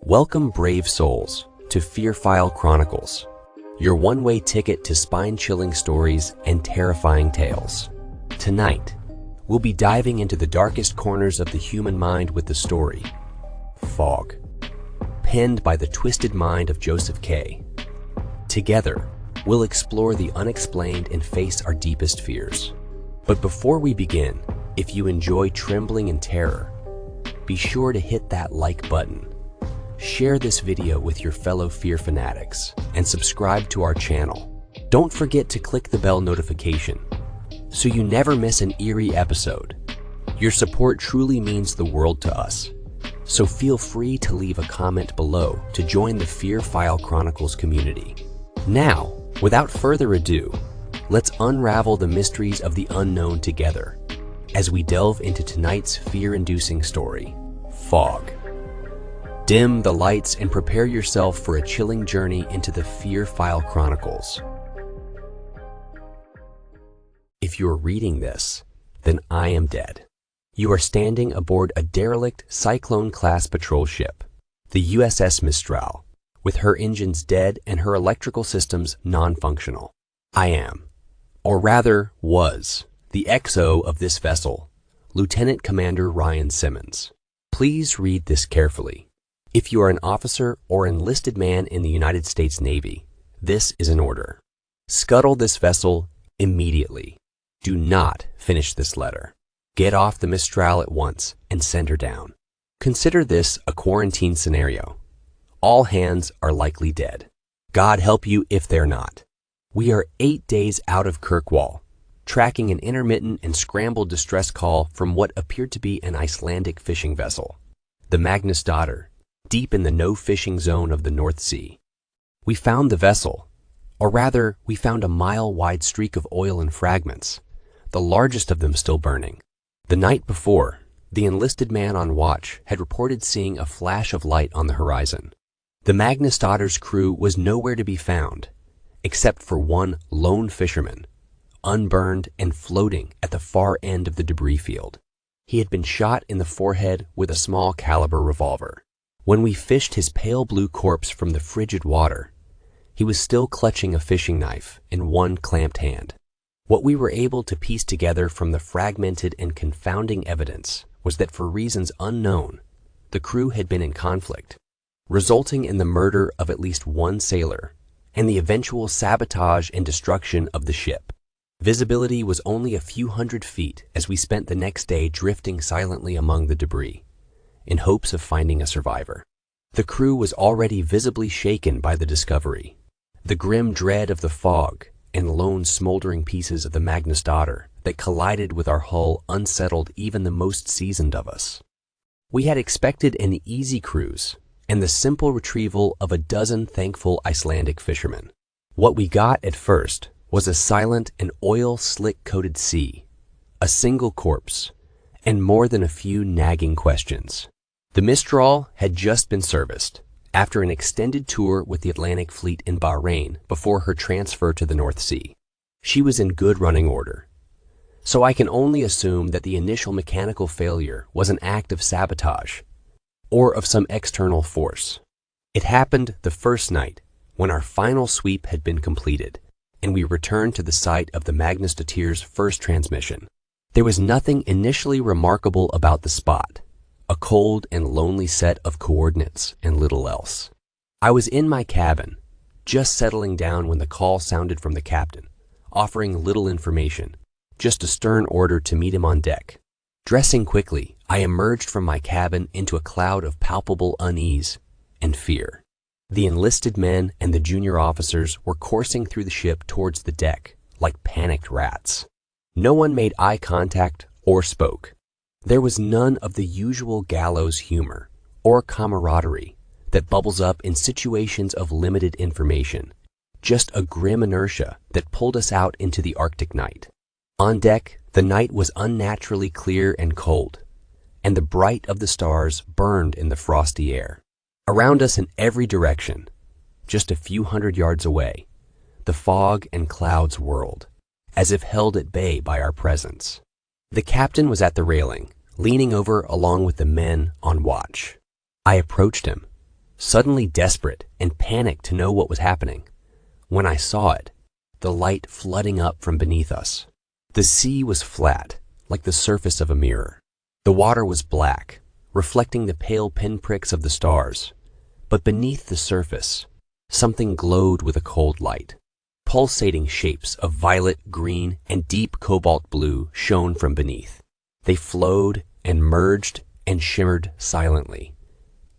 Welcome, brave souls, to Fearfile Chronicles, your one-way ticket to spine-chilling stories and terrifying tales. Tonight, we'll be diving into the darkest corners of the human mind with the story, Fog, penned by the twisted mind of Josef K. Together, we'll explore the unexplained and face our deepest fears. But before we begin, if you enjoy trembling and terror, be sure to hit that like button. Share this video with your fellow fear fanatics and subscribe to our channel. Don't forget to click the bell notification so you never miss an eerie episode. Your support truly means the world to us, so feel free to leave a comment below to join the Fearfile Chronicles community. Now, without further ado, let's unravel the mysteries of the unknown together as we delve into tonight's fear-inducing story, Fog. Dim the lights and prepare yourself for a chilling journey into the Fearfile Chronicles. If you're reading this, then I am dead. You are standing aboard a derelict Cyclone-class patrol ship, the USS Mistral, with her engines dead and her electrical systems non-functional. I am, or rather was, the XO of this vessel, Lieutenant Commander Ryan Simmons. Please read this carefully. If you are an officer or enlisted man in the United States Navy, this is an order. Scuttle this vessel immediately. Do not finish this letter. Get off the Mistral at once and send her down. Consider this a quarantine scenario. All hands are likely dead. God help you if they're not. We are 8 days out of Kirkwall, tracking an intermittent and scrambled distress call from what appeared to be an Icelandic fishing vessel, the Magnus Daughter, deep in the no-fishing zone of the North Sea. We found the vessel, or rather, we found a mile-wide streak of oil and fragments, the largest of them still burning. The night before, the enlisted man on watch had reported seeing a flash of light on the horizon. The Magnus Daughter's crew was nowhere to be found, except for one lone fisherman, unburned and floating at the far end of the debris field. He had been shot in the forehead with a small caliber revolver. When we fished his pale blue corpse from the frigid water, he was still clutching a fishing knife in one clamped hand. What we were able to piece together from the fragmented and confounding evidence was that for reasons unknown, the crew had been in conflict, resulting in the murder of at least one sailor and the eventual sabotage and destruction of the ship. Visibility was only a few hundred feet as we spent the next day drifting silently among the debris, in hopes of finding a survivor. The crew was already visibly shaken by the discovery. The grim dread of the fog and lone smoldering pieces of the Magnus Daughter that collided with our hull unsettled even the most seasoned of us. We had expected an easy cruise and the simple retrieval of a dozen thankful Icelandic fishermen. What we got at first was a silent and oil-slick-coated sea, a single corpse, and more than a few nagging questions. The Mistral had just been serviced after an extended tour with the Atlantic Fleet in Bahrain before her transfer to the North Sea. She was in good running order, so I can only assume that the initial mechanical failure was an act of sabotage or of some external force. It happened the first night when our final sweep had been completed and we returned to the site of the Magnus Daughter's first transmission. There was nothing initially remarkable about the spot, a cold and lonely set of coordinates and little else. I was in my cabin, just settling down when the call sounded from the captain, offering little information, just a stern order to meet him on deck. Dressing quickly, I emerged from my cabin into a cloud of palpable unease and fear. The enlisted men and the junior officers were coursing through the ship towards the deck like panicked rats. No one made eye contact or spoke. There was none of the usual gallows humor or camaraderie that bubbles up in situations of limited information, just a grim inertia that pulled us out into the Arctic night. On deck, the night was unnaturally clear and cold, and the bright of the stars burned in the frosty air. Around us in every direction, just a few hundred yards away, the fog and clouds whirled, as if held at bay by our presence. The captain was at the railing, leaning over along with the men on watch. I approached him, suddenly desperate and panicked to know what was happening. When I saw it, the light flooding up from beneath us. The sea was flat, like the surface of a mirror. The water was black, reflecting the pale pinpricks of the stars. But beneath the surface, something glowed with a cold light. Pulsating shapes of violet, green, and deep cobalt blue shone from beneath. They flowed and merged and shimmered silently,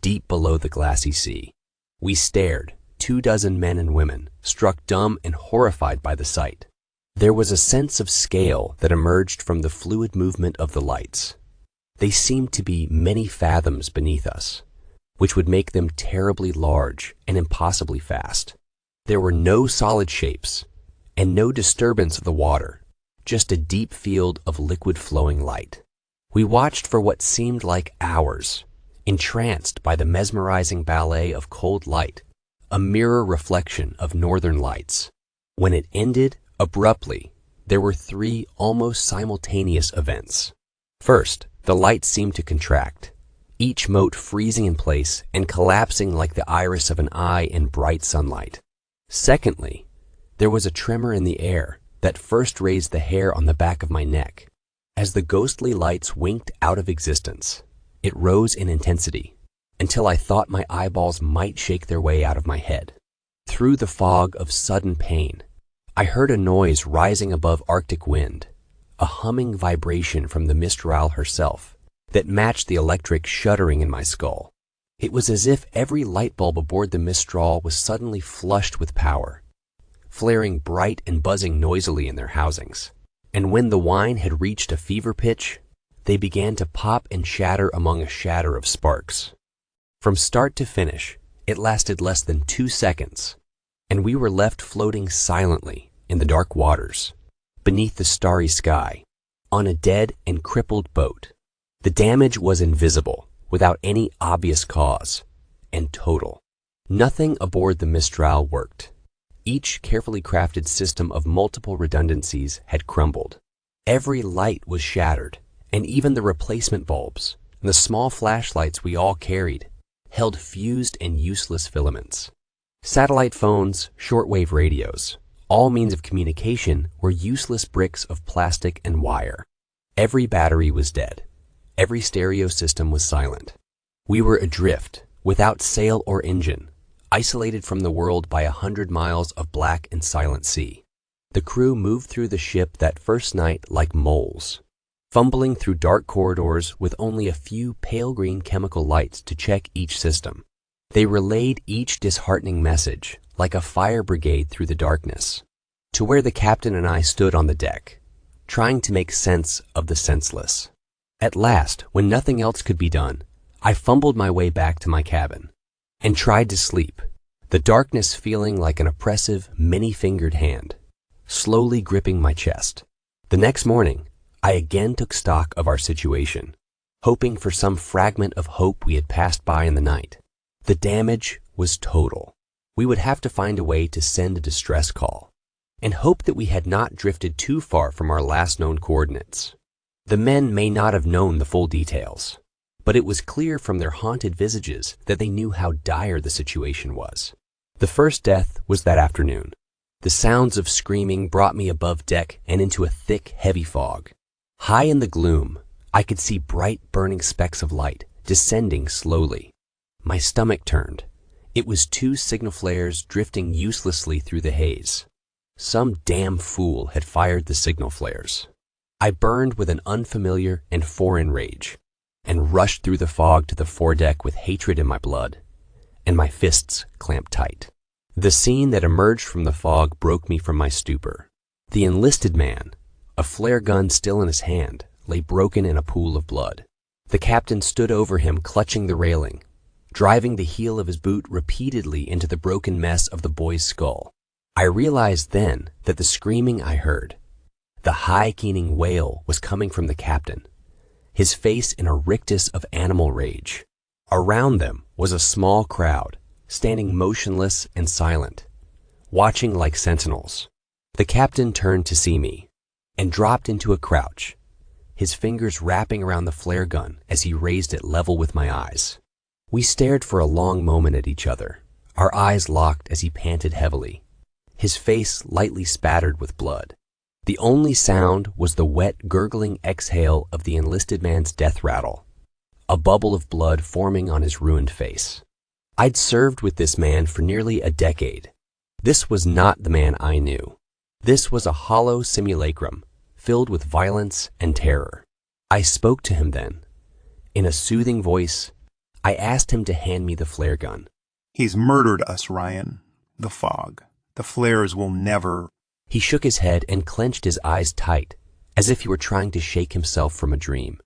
deep below the glassy sea. We stared, 24 men and women, struck dumb and horrified by the sight. There was a sense of scale that emerged from the fluid movement of the lights. They seemed to be many fathoms beneath us, which would make them terribly large and impossibly fast. There were no solid shapes and no disturbance of the water, just a deep field of liquid flowing light. We watched for what seemed like hours, entranced by the mesmerizing ballet of cold light, a mirror reflection of northern lights. When it ended, abruptly, there were 3 almost simultaneous events. First, the light seemed to contract, each mote freezing in place and collapsing like the iris of an eye in bright sunlight. Secondly, there was a tremor in the air that first raised the hair on the back of my neck. As the ghostly lights winked out of existence, it rose in intensity until I thought my eyeballs might shake their way out of my head. Through the fog of sudden pain, I heard a noise rising above Arctic wind, a humming vibration from the Mistral herself that matched the electric shuddering in my skull. It was as if every light bulb aboard the Mistral was suddenly flushed with power, flaring bright and buzzing noisily in their housings. And when the wine had reached a fever pitch, they began to pop and shatter among a shatter of sparks. From start to finish, it lasted less than 2 seconds, and we were left floating silently in the dark waters, beneath the starry sky, on a dead and crippled boat. The damage was invisible, without any obvious cause, and total. Nothing aboard the Mistral worked. Each carefully crafted system of multiple redundancies had crumbled. Every light was shattered, and even the replacement bulbs, and the small flashlights we all carried, held fused and useless filaments. Satellite phones, shortwave radios, all means of communication were useless bricks of plastic and wire. Every battery was dead. Every stereo system was silent. We were adrift, without sail or engine, isolated from the world by 100 miles of black and silent sea. The crew moved through the ship that first night like moles, fumbling through dark corridors with only a few pale green chemical lights to check each system. They relayed each disheartening message like a fire brigade through the darkness, to where the captain and I stood on the deck, trying to make sense of the senseless. At last, when nothing else could be done, I fumbled my way back to my cabin and tried to sleep, the darkness feeling like an oppressive, many-fingered hand, slowly gripping my chest. The next morning, I again took stock of our situation, hoping for some fragment of hope we had passed by in the night. The damage was total. We would have to find a way to send a distress call, and hope that we had not drifted too far from our last known coordinates. The men may not have known the full details, but it was clear from their haunted visages that they knew how dire the situation was. The first death was that afternoon. The sounds of screaming brought me above deck and into a thick, heavy fog. High in the gloom, I could see bright, burning specks of light descending slowly. My stomach turned. It was 2 signal flares drifting uselessly through the haze. Some damn fool had fired the signal flares. I burned with an unfamiliar and foreign rage, and rushed through the fog to the foredeck with hatred in my blood, and my fists clamped tight. The scene that emerged from the fog broke me from my stupor. The enlisted man, a flare gun still in his hand, lay broken in a pool of blood. The captain stood over him, clutching the railing, driving the heel of his boot repeatedly into the broken mess of the boy's skull. I realized then that the screaming I heard, the high keening wail, was coming from the captain, his face in a rictus of animal rage. Around them was a small crowd, standing motionless and silent, watching like sentinels. The captain turned to see me and dropped into a crouch, his fingers wrapping around the flare gun as he raised it level with my eyes. We stared for a long moment at each other, our eyes locked as he panted heavily, his face lightly spattered with blood. The only sound was the wet, gurgling exhale of the enlisted man's death rattle, a bubble of blood forming on his ruined face. I'd served with this man for nearly a decade. This was not the man I knew. This was a hollow simulacrum, filled with violence and terror. I spoke to him then. In a soothing voice, I asked him to hand me the flare gun. He's murdered us, Ryan. The fog. The flares will never... He shook his head and clenched his eyes tight, as if he were trying to shake himself from a dream.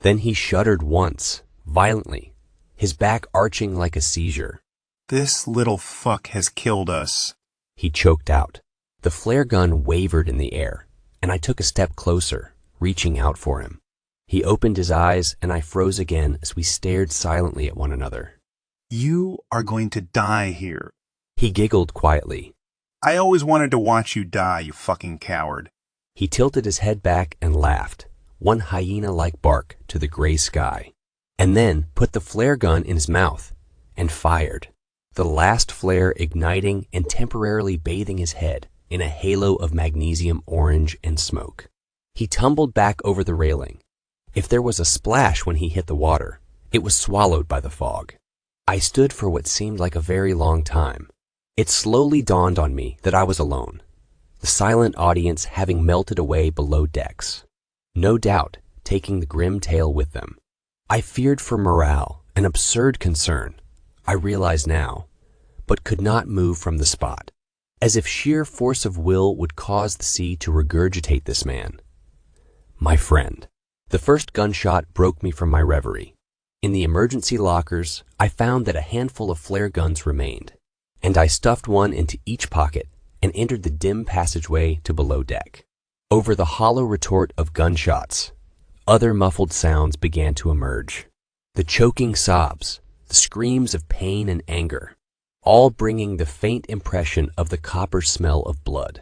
Then he shuddered once, violently, his back arching like a seizure. This little fuck has killed us, he choked out. The flare gun wavered in the air, and I took a step closer, reaching out for him. He opened his eyes, and I froze again as we stared silently at one another. You are going to die here. He giggled quietly. I always wanted to watch you die, you fucking coward. He tilted his head back and laughed, one hyena-like bark to the gray sky, and then put the flare gun in his mouth and fired, the last flare igniting and temporarily bathing his head in a halo of magnesium orange and smoke. He tumbled back over the railing. If there was a splash when he hit the water, it was swallowed by the fog. I stood for what seemed like a very long time. It slowly dawned on me that I was alone, the silent audience having melted away below decks, no doubt taking the grim tale with them. I feared for morale, an absurd concern, I realize now, but could not move from the spot, as if sheer force of will would cause the sea to regurgitate this man. My friend. The first gunshot broke me from my reverie. In the emergency lockers, I found that a handful of flare guns remained, and I stuffed one into each pocket and entered the dim passageway to below deck. Over the hollow retort of gunshots, other muffled sounds began to emerge. The choking sobs, the screams of pain and anger, all bringing the faint impression of the copper smell of blood.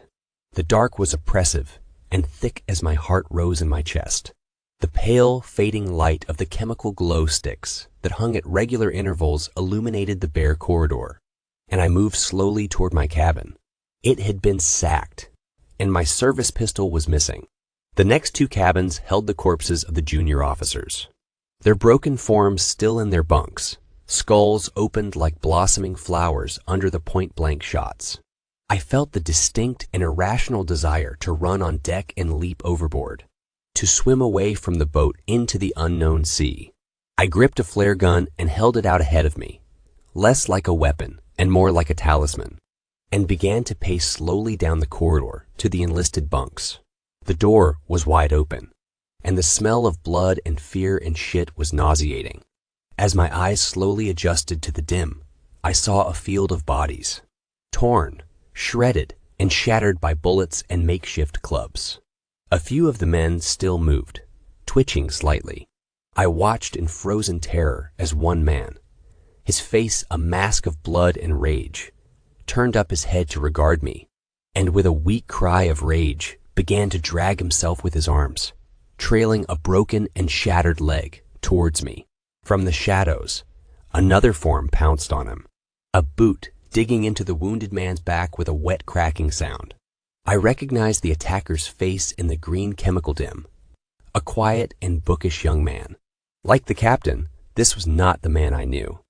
The dark was oppressive and thick as my heart rose in my chest. The pale, fading light of the chemical glow sticks that hung at regular intervals illuminated the bare corridor, and I moved slowly toward my cabin. It had been sacked, and my service pistol was missing. The next two cabins held the corpses of the junior officers, their broken forms still in their bunks, skulls opened like blossoming flowers under the point-blank shots. I felt the distinct and irrational desire to run on deck and leap overboard, to swim away from the boat into the unknown sea. I gripped a flare gun and held it out ahead of me, less like a weapon and more like a talisman, and began to pace slowly down the corridor to the enlisted bunks. The door was wide open, and the smell of blood and fear and shit was nauseating. As my eyes slowly adjusted to the dim, I saw a field of bodies, torn, shredded, and shattered by bullets and makeshift clubs. A few of the men still moved, twitching slightly. I watched in frozen terror as one man, his face a mask of blood and rage, turned up his head to regard me, and with a weak cry of rage began to drag himself with his arms, trailing a broken and shattered leg towards me. From the shadows, another form pounced on him, a boot digging into the wounded man's back with a wet cracking sound. I recognized the attacker's face in the green chemical dim, a quiet and bookish young man. Like the captain, this was not the man I knew.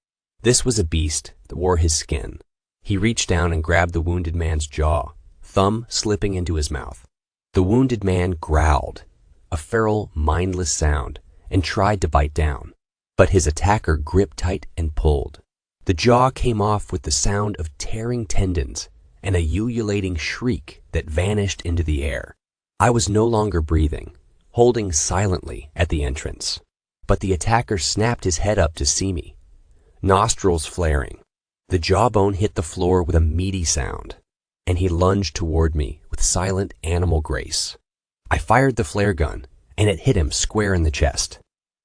This was a beast that wore his skin. He reached down and grabbed the wounded man's jaw, thumb slipping into his mouth. The wounded man growled, a feral, mindless sound, and tried to bite down, but his attacker gripped tight and pulled. The jaw came off with the sound of tearing tendons and a ululating shriek that vanished into the air. I was no longer breathing, holding silently at the entrance, but the attacker snapped his head up to see me, nostrils flaring. The jawbone hit the floor with a meaty sound, and he lunged toward me with silent animal grace. I fired the flare gun, and it hit him square in the chest.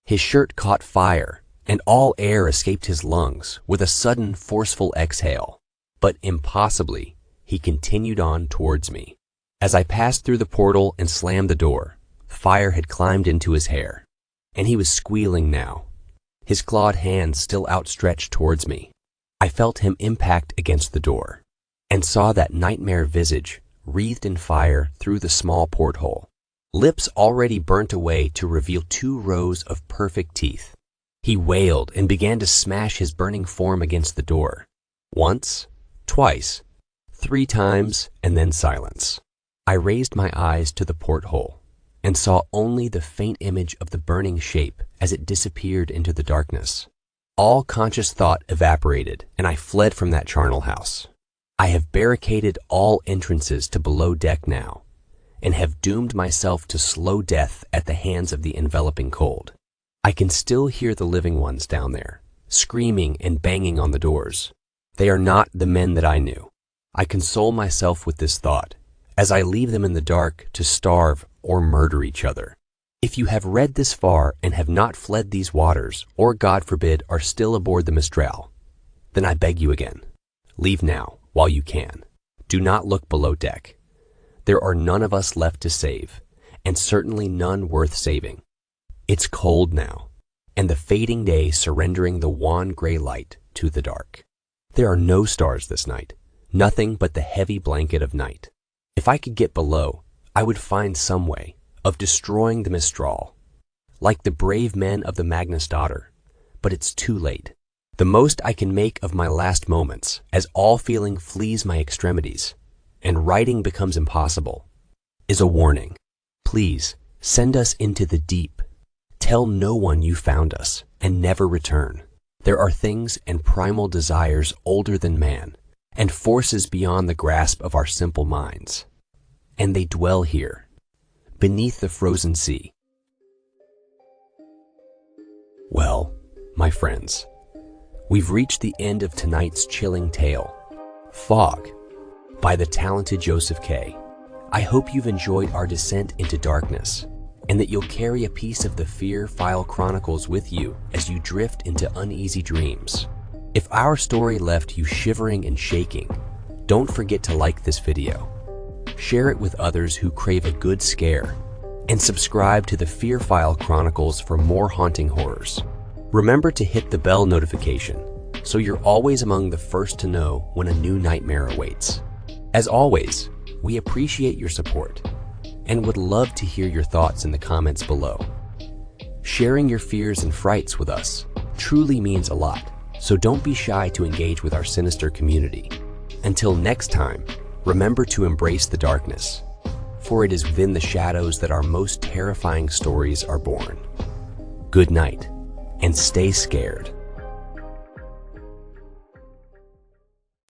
His shirt caught fire, and all air escaped his lungs with a sudden forceful exhale. But impossibly, he continued on towards me. As I passed through the portal and slammed the door, Fire had climbed into his hair, and he was squealing now, his clawed hands still outstretched towards me. I felt him impact against the door, and saw that nightmare visage wreathed in fire through the small porthole, lips already burnt away to reveal 2 rows of perfect teeth. He wailed and began to smash his burning form against the door. Once, twice, 3 times, and then silence. I raised my eyes to the porthole and saw only the faint image of the burning shape as it disappeared into the darkness. All conscious thought evaporated, and I fled from that charnel house. I have barricaded all entrances to below deck now, and have doomed myself to slow death at the hands of the enveloping cold. I can still hear the living ones down there, screaming and banging on the doors. They are not the men that I knew. I console myself with this thought, as I leave them in the dark to starve or murder each other. If you have read this far and have not fled these waters, or God forbid, are still aboard the Mistral, then I beg you again, leave now while you can. Do not look below deck. There are none of us left to save, and certainly none worth saving. It's cold now, and the fading day surrendering the wan gray light to the dark. There are no stars this night, nothing but the heavy blanket of night. If I could get below, I would find some way of destroying the Mistral, like the brave men of the Magnus daughter, but it's too late. The most I can make of my last moments, as all feeling flees my extremities, and writing becomes impossible, is a warning. Please, send us into the deep. Tell no one you found us, and never return. There are things and primal desires older than man, and forces beyond the grasp of our simple minds. And they dwell here, beneath the frozen sea. Well, my friends, we've reached the end of tonight's chilling tale, Fog, by the talented Josef K. I hope you've enjoyed our descent into darkness, and that you'll carry a piece of the Fear File Chronicles with you as you drift into uneasy dreams. If our story left you shivering and shaking, don't forget to like this video, share it with others who crave a good scare, and subscribe to the Fear File Chronicles for more haunting horrors. Remember to hit the bell notification so you're always among the first to know when a new nightmare awaits. As always, we appreciate your support and would love to hear your thoughts in the comments below. Sharing your fears and frights with us truly means a lot, so don't be shy to engage with our sinister community. Until next time, remember to embrace the darkness, for it is within the shadows that our most terrifying stories are born. Good night, and stay scared.